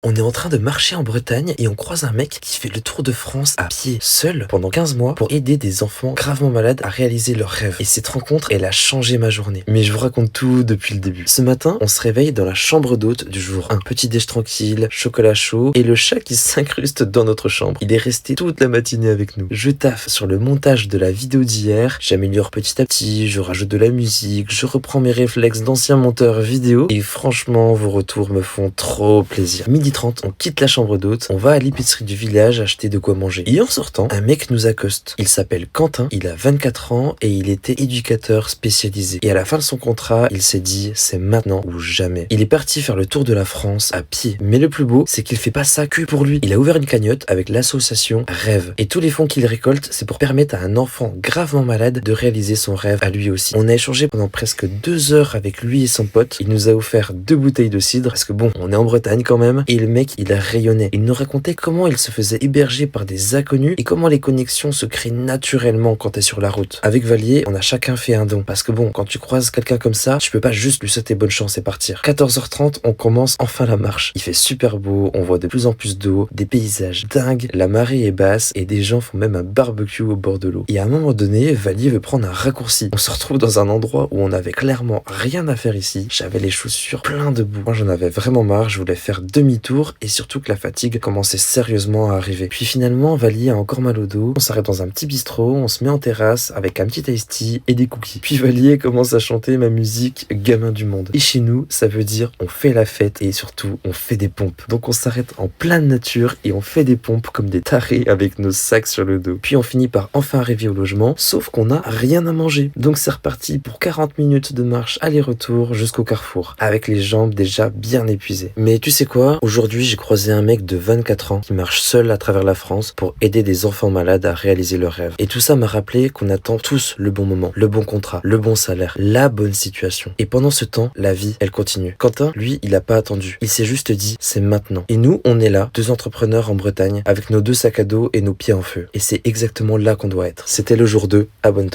On est en train de marcher en Bretagne et on croise un mec qui fait le tour de France à pied, seul, pendant 15 mois pour aider des enfants gravement malades à réaliser leurs rêves. Et cette rencontre, elle a changé ma journée. Mais je vous raconte tout depuis le début. Ce matin, on se réveille dans la chambre d'hôte du jour. Un petit déj tranquille, chocolat chaud et le chat qui s'incruste dans notre chambre. Il est resté toute la matinée avec nous. Je taffe sur le montage de la vidéo d'hier, j'améliore petit à petit, je rajoute de la musique, je reprends mes réflexes d'ancien monteur vidéo et franchement, vos retours me font trop plaisir. 12h30, on quitte la chambre d'hôte, on va à l'épicerie du village acheter de quoi manger. Et en sortant, un mec nous accoste. Il s'appelle Quentin, il a 24 ans et il était éducateur spécialisé. Et à la fin de son contrat, il s'est dit c'est maintenant ou jamais. Il est parti faire le tour de la France à pied. Mais le plus beau, c'est qu'il fait pas ça que pour lui. Il a ouvert une cagnotte avec l'association Rêve. Et tous les fonds qu'il récolte, c'est pour permettre à un enfant gravement malade de réaliser son rêve à lui aussi. On a échangé pendant presque 2 heures avec lui et son pote. Il nous a offert 2 bouteilles de cidre parce que bon, on est en Bretagne quand même. Et le mec, il a rayonné. Il nous racontait comment il se faisait héberger par des inconnus et comment les connexions se créent naturellement quand t'es sur la route. Avec Valier, on a chacun fait un don. Parce que bon, quand tu croises quelqu'un comme ça, tu peux pas juste lui souhaiter bonne chance et partir. 14h30, on commence enfin la marche. Il fait super beau, on voit de plus en plus d'eau, des paysages dingues, la marée est basse et des gens font même un barbecue au bord de l'eau. Et à un moment donné, Valier veut prendre un raccourci. On se retrouve dans un endroit où on avait clairement rien à faire ici. J'avais les chaussures plein de boue. Moi, j'en avais vraiment marre, je voulais faire demi-tour et surtout que la fatigue commençait sérieusement à arriver. Puis finalement, Valier a encore mal au dos. On s'arrête dans un petit bistrot, on se met en terrasse avec un petit iced tea et des cookies. Puis Valier commence à chanter ma musique Gamin du monde. Et chez nous, ça veut dire on fait la fête et surtout on fait des pompes. Donc on s'arrête en pleine nature et on fait des pompes comme des tarés avec nos sacs sur le dos. Puis on finit par enfin arriver au logement, sauf qu'on n'a rien à manger. Donc c'est reparti pour 40 minutes de marche aller-retour jusqu'au carrefour, avec les jambes déjà bien épuisées. Mais tu sais quoi? Aujourd'hui, j'ai croisé un mec de 24 ans qui marche seul à travers la France pour aider des enfants malades à réaliser leurs rêves. Et tout ça m'a rappelé qu'on attend tous le bon moment, le bon contrat, le bon salaire, la bonne situation. Et pendant ce temps, la vie, elle continue. Quentin, lui, il a pas attendu. Il s'est juste dit, c'est maintenant. Et nous, on est là, 2 entrepreneurs en Bretagne, avec nos 2 sacs à dos et nos pieds en feu. Et c'est exactement là qu'on doit être. C'était le jour 2, abonne-toi.